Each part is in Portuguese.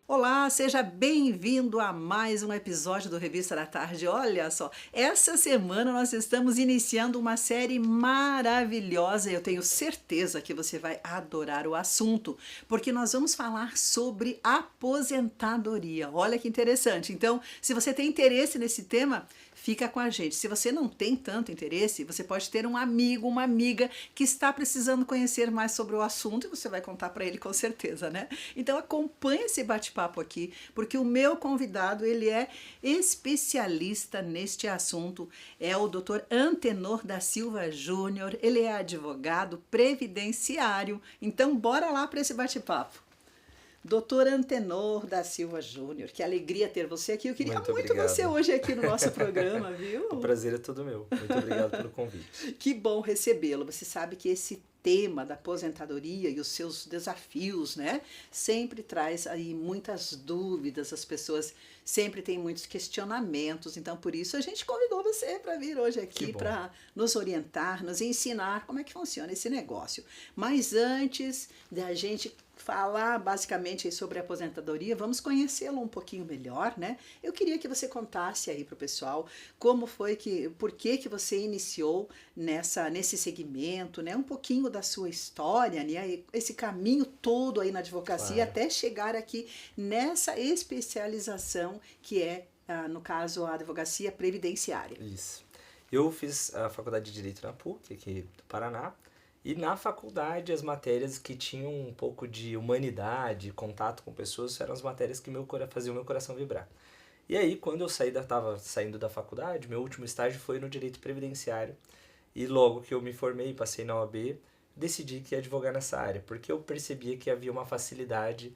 Olá, seja bem-vindo a mais um episódio do Revista da Tarde. Olha só, essa semana nós estamos iniciando uma série maravilhosa. Eu tenho certeza que você vai adorar o assunto, porque nós vamos falar sobre aposentadoria. Olha que interessante. Então, se você tem interesse nesse tema, fica com a gente. Se você não tem tanto interesse, você pode ter um amigo, uma amiga que está precisando conhecer mais sobre o assunto e você vai contar para ele com certeza, né? Então acompanhe esse bate-papo aqui, porque o meu convidado, ele é especialista neste assunto, é o Dr. Antenor da Silva Júnior, ele é advogado previdenciário. Então bora lá para esse bate-papo. Doutor Antenor da Silva Júnior, que alegria ter você aqui. Eu queria Muito muito você obrigado. hoje aqui no nosso programa, O viu? prazer é todo meu. Muito obrigado pelo convite. Que bom recebê-lo. Você sabe que esse tema da aposentadoria e os seus desafios, né, sempre traz aí muitas dúvidas, as pessoas sempre têm muitos questionamentos, então por isso a gente convidou você para vir hoje Que aqui bom. para nos orientar, nos ensinar como é que funciona esse negócio. Mas antes da gente falar basicamente aí sobre a aposentadoria, vamos conhecê-lo um pouquinho melhor, né? Eu queria que você contasse aí para o pessoal como foi por que você iniciou nesse segmento, né? Um pouquinho da sua história, né? Esse caminho todo aí na advocacia Claro. até chegar aqui nessa especialização que é, no caso, a advocacia previdenciária. Isso. Eu fiz a faculdade de Direito na PUC, aqui do Paraná, e na faculdade as matérias que tinham um pouco de humanidade, contato com pessoas, eram as matérias que faziam meu coração vibrar. E aí, quando eu estava saindo da faculdade, meu último estágio foi no Direito Previdenciário, e logo que eu me formei, passei na OAB, decidi que ia advogar nessa área, porque eu percebia que havia uma facilidade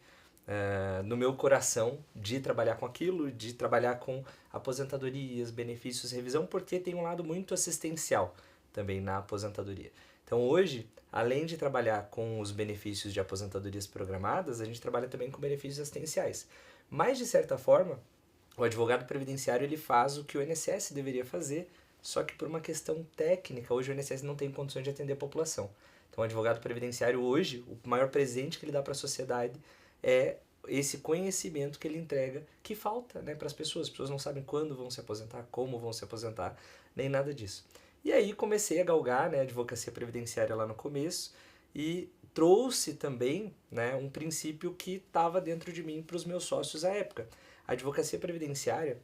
no meu coração de trabalhar com aquilo, de trabalhar com aposentadorias, benefícios, revisão, porque tem um lado muito assistencial também na aposentadoria. Então hoje, além de trabalhar com os benefícios de aposentadorias programadas, a gente trabalha também com benefícios assistenciais. Mas, de certa forma, o advogado previdenciário ele faz o que o INSS deveria fazer, só que por uma questão técnica, hoje o INSS não tem condições de atender a população. Então, o advogado previdenciário hoje, o maior presente que ele dá para a sociedade é esse conhecimento que ele entrega que falta, né, para as pessoas. As pessoas não sabem quando vão se aposentar, como vão se aposentar, nem nada disso. E aí comecei a galgar, né, a advocacia previdenciária lá no começo e trouxe também, né, um princípio que estava dentro de mim para os meus sócios à época. A advocacia previdenciária,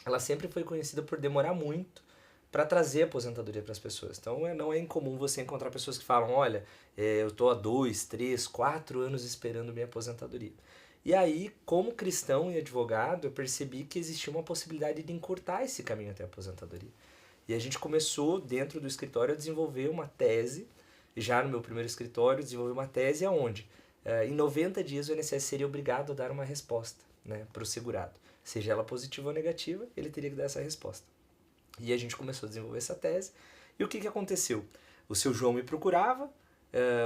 ela sempre foi conhecida por demorar muito para trazer aposentadoria para as pessoas. Então não é incomum você encontrar pessoas que falam, olha, eu estou há 2, 3, 4 anos esperando minha aposentadoria. E aí, como cristão e advogado, eu percebi que existia uma possibilidade de encurtar esse caminho até a aposentadoria. E a gente começou, dentro do escritório, a desenvolver uma tese, já no meu primeiro escritório, desenvolver uma tese onde, em 90 dias, o INSS seria obrigado a dar uma resposta, né, para o segurado. Seja ela positiva ou negativa, ele teria que dar essa resposta. E a gente começou a desenvolver essa tese. E o que aconteceu? O seu João me procurava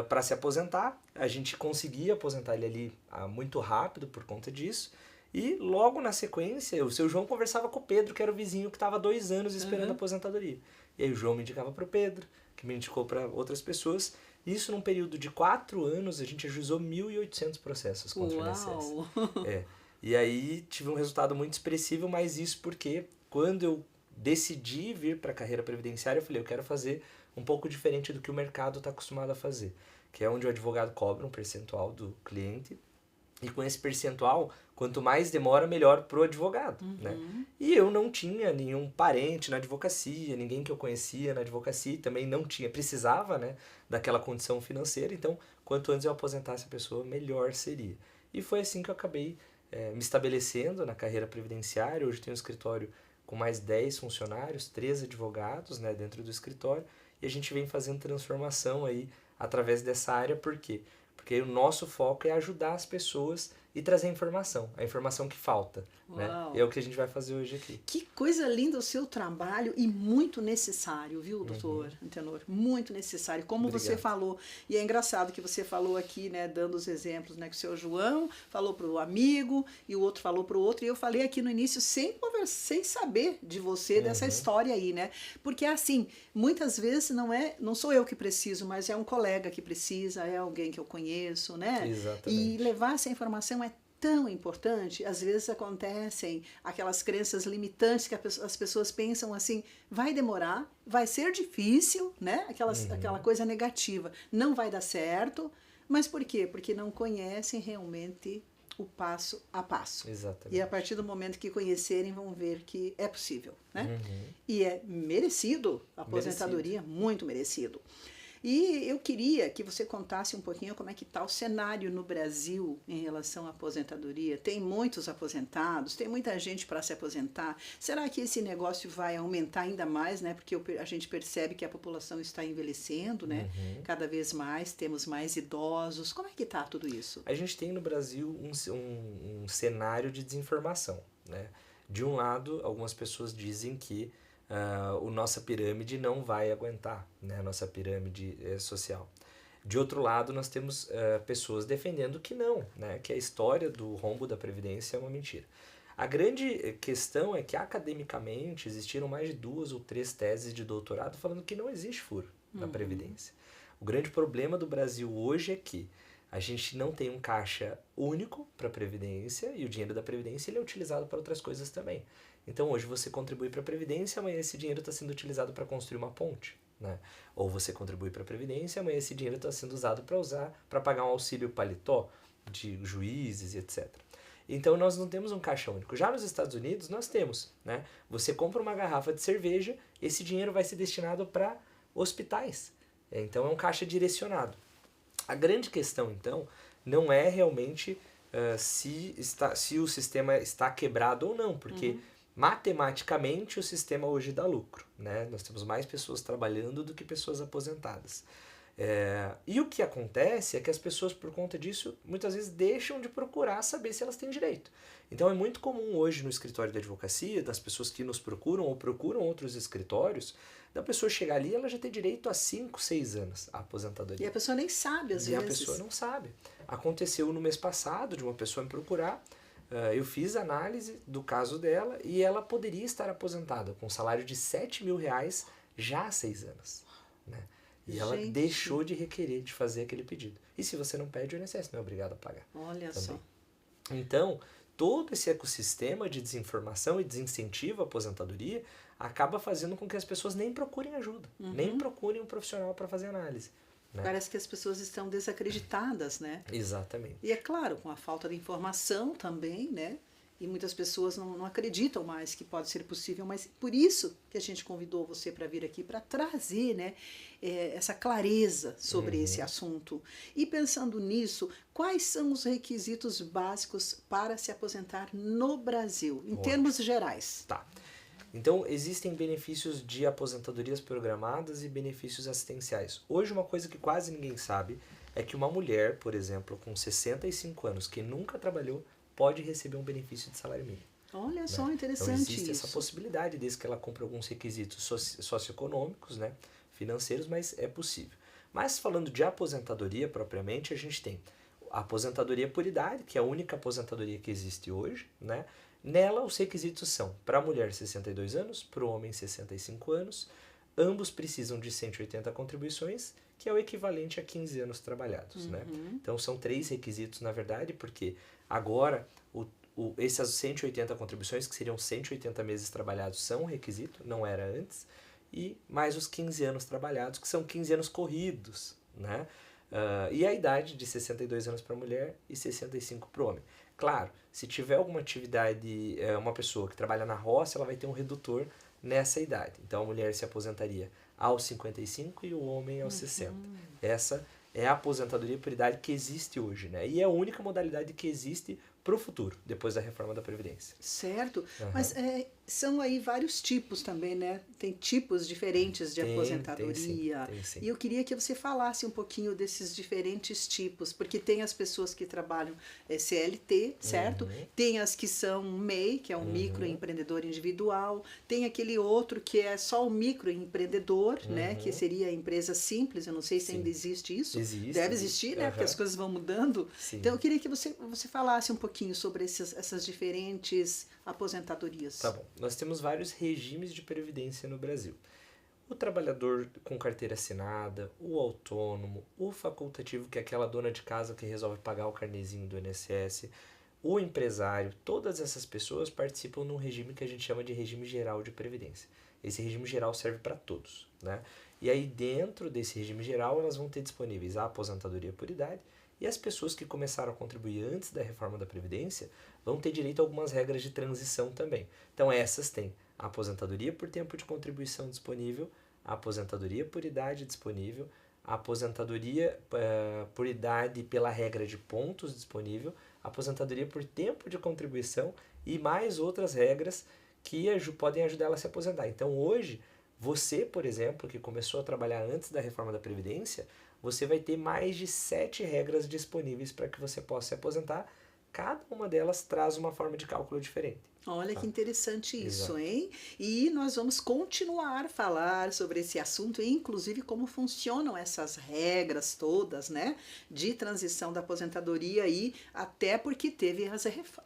para se aposentar. A gente conseguia aposentar ele ali muito rápido por conta disso. E logo na sequência, o seu João conversava com o Pedro, que era o vizinho que estava há 2 anos esperando a aposentadoria. E aí o João me indicava para o Pedro, que me indicou para outras pessoas. Isso num período de 4 anos, a gente ajuizou 1.800 processos contra o INSS. Uau! É. E aí tive um resultado muito expressivo, mas isso porque quando eu decidi vir para a carreira previdenciária, eu falei, eu quero fazer um pouco diferente do que o mercado está acostumado a fazer, que é onde o advogado cobra um percentual do cliente, e com esse percentual, quanto mais demora, melhor para o advogado, né? E eu não tinha nenhum parente na advocacia, ninguém que eu conhecia na advocacia, também não tinha, precisava, né, daquela condição financeira, então quanto antes eu aposentasse a pessoa, melhor seria. E foi assim que eu acabei me estabelecendo na carreira previdenciária. Hoje tenho um escritório com mais 10 funcionários, 3 advogados, né, dentro do escritório, e a gente vem fazendo transformação aí através dessa área. Por quê? Porque o nosso foco é ajudar as pessoas e trazer a informação que falta, né? E é Uau! o que a gente vai fazer hoje aqui. Que coisa linda o seu trabalho e muito necessário, viu, doutor Antenor? Muito necessário, como você Obrigado. falou. E é engraçado que você falou aqui, né, dando os exemplos, né, que o seu João falou para o amigo e o outro falou para o outro. E eu falei aqui no início sem conversar, sem saber de você, dessa história aí, né? Porque assim, muitas vezes não sou eu que preciso, mas é um colega que precisa, é alguém que eu conheço, né? E Exatamente. levar essa informação é tão importante. Às vezes acontecem aquelas crenças limitantes que as pessoas pensam assim, vai demorar, vai ser difícil, né? Aquela coisa negativa, não vai dar certo. Mas por quê? Porque não conhecem realmente o passo a passo. Exatamente. E a partir do momento que conhecerem, vão ver que é possível, né? Uhum. E é merecido, a aposentadoria, muito merecido. E eu queria que você contasse um pouquinho como é que está o cenário no Brasil em relação à aposentadoria. Tem muitos aposentados, tem muita gente para se aposentar. Será que esse negócio vai aumentar ainda mais, né? Porque a gente percebe que a população está envelhecendo, né? Cada vez mais, temos mais idosos. Como é que está tudo isso? A gente tem no Brasil um cenário de desinformação, né? De um lado, algumas pessoas dizem que a nossa pirâmide não vai aguentar, né? A nossa pirâmide social. De outro lado, nós temos pessoas defendendo que não, né? Que a história do rombo da Previdência é uma mentira. A grande questão é que, academicamente, existiram mais de 2 ou 3 teses de doutorado falando que não existe furo na Previdência. O grande problema do Brasil hoje é que a gente não tem um caixa único para a Previdência e o dinheiro da Previdência ele é utilizado para outras coisas também. Então hoje você contribui para a Previdência, amanhã esse dinheiro está sendo utilizado para construir uma ponte, né? Ou você contribui para a Previdência, amanhã esse dinheiro está sendo usado para pagar um auxílio paletó de juízes e etc. Então nós não temos um caixa único. Já nos Estados Unidos nós temos, né? Você compra uma garrafa de cerveja, esse dinheiro vai ser destinado para hospitais. Então é um caixa direcionado. A grande questão então não é realmente se o sistema está quebrado ou não, porque matematicamente o sistema hoje dá lucro, né? Nós temos mais pessoas trabalhando do que pessoas aposentadas. E o que acontece é que as pessoas, por conta disso, muitas vezes deixam de procurar saber se elas têm direito. Então é muito comum hoje no escritório de advocacia, das pessoas que nos procuram ou procuram outros escritórios, da pessoa chegar ali e ela já ter direito a 5, 6 anos a aposentadoria. E a pessoa nem sabe, às vezes. E a pessoa não sabe. Aconteceu no mês passado de uma pessoa me procurar, eu fiz a análise do caso dela e ela poderia estar aposentada com um salário de R$7.000 já há 6 anos. Né? E ela deixou de requerer, de fazer aquele pedido. E se você não pede, o INSS não é obrigado a pagar. Olha também. só. Então, todo esse ecossistema de desinformação e desincentivo à aposentadoria acaba fazendo com que as pessoas nem procurem ajuda, nem procurem um profissional para fazer análise. Né? Parece que as pessoas estão desacreditadas, né? Exatamente. E é claro, com a falta de informação também, né? E muitas pessoas não acreditam mais que pode ser possível, mas por isso que a gente convidou você para vir aqui, para trazer, né, essa clareza sobre esse assunto. E pensando nisso, quais são os requisitos básicos para se aposentar no Brasil, em termos gerais? Tá. Então, existem benefícios de aposentadorias programadas e benefícios assistenciais. Hoje, uma coisa que quase ninguém sabe é que uma mulher, por exemplo, com 65 anos, que nunca trabalhou, pode receber um benefício de salário mínimo. Olha né? só, interessante então, existe isso. essa possibilidade, desde que ela cumpra alguns requisitos socioeconômicos, né, financeiros, mas é possível. Mas falando de aposentadoria propriamente, a gente tem a aposentadoria por idade, que é a única aposentadoria que existe hoje, né? Nela, os requisitos são para a mulher 62 anos, para o homem 65 anos, ambos precisam de 180 contribuições, que é o equivalente a 15 anos trabalhados. Né? Então, são 3 requisitos, na verdade, porque agora essas 180 contribuições, que seriam 180 meses trabalhados, são um requisito, não era antes, e mais os 15 anos trabalhados, que são 15 anos corridos. Né? E a idade de 62 anos para a mulher e 65 para o homem. Claro, se tiver alguma atividade, uma pessoa que trabalha na roça, ela vai ter um redutor nessa idade. Então a mulher se aposentaria aos 55 e o homem aos 60. Essa é a aposentadoria por idade que existe hoje, né? E é a única modalidade que existe para o futuro, depois da reforma da Previdência. Certo, mas são aí vários tipos também, né? Tem tipos diferentes de aposentadoria. Tem sim. E eu queria que você falasse um pouquinho desses diferentes tipos, porque tem as pessoas que trabalham CLT, certo? Tem as que são MEI, que é um microempreendedor individual. Tem aquele outro que é só o microempreendedor, né? Que seria a empresa simples. Eu não sei se ainda existe isso. Existe. Deve existir, né? Porque as coisas vão mudando. Sim. Então eu queria que você falasse um pouquinho sobre essas diferentes aposentadorias. Tá bom. Nós temos vários regimes de previdência no Brasil. O trabalhador com carteira assinada, o autônomo, o facultativo, que é aquela dona de casa que resolve pagar o carnezinho do INSS, o empresário, todas essas pessoas participam num regime que a gente chama de regime geral de previdência. Esse regime geral serve para todos, né? E aí dentro desse regime geral elas vão ter disponíveis a aposentadoria por idade, e as pessoas que começaram a contribuir antes da reforma da Previdência vão ter direito a algumas regras de transição também. Então essas têm a aposentadoria por tempo de contribuição disponível, a aposentadoria por idade disponível, a aposentadoria por idade pela regra de pontos disponível, a aposentadoria por tempo de contribuição e mais outras regras que podem ajudar ela a se aposentar. Então hoje, você, por exemplo, que começou a trabalhar antes da reforma da Previdência, você vai ter mais de 7 regras disponíveis para que você possa se aposentar. Cada uma delas traz uma forma de cálculo diferente. Olha que interessante isso, Exato. hein? E nós vamos continuar a falar sobre esse assunto, inclusive como funcionam essas regras todas, né? De transição da aposentadoria aí, até porque teve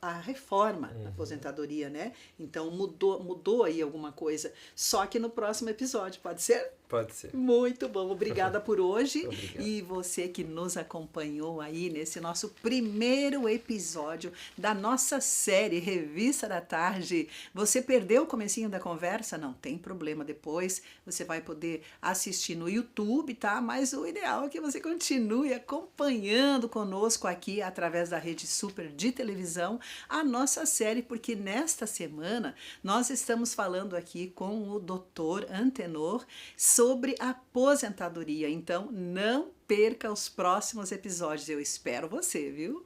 a reforma da aposentadoria, né? Então mudou aí alguma coisa. Só que no próximo episódio, pode ser? Pode ser. Muito bom, obrigada por hoje. Obrigado. E você que nos acompanhou aí nesse nosso primeiro episódio da nossa série Revista da Tarde. Você perdeu o comecinho da conversa? Não tem problema, depois você vai poder assistir no YouTube, tá? Mas o ideal é que você continue acompanhando conosco aqui através da Rede Super de televisão a nossa série, porque nesta semana nós estamos falando aqui com o Dr. Antenor sobre aposentadoria. Então, não perca os próximos episódios. Eu espero você, viu?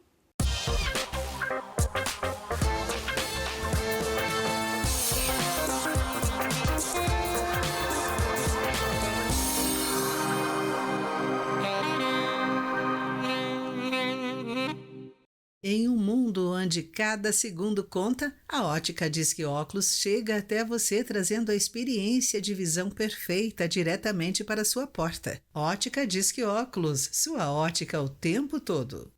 Em um mundo onde cada segundo conta, a Ótica Disque Óculos chega até você trazendo a experiência de visão perfeita diretamente para a sua porta. Ótica Disque Óculos, sua ótica o tempo todo.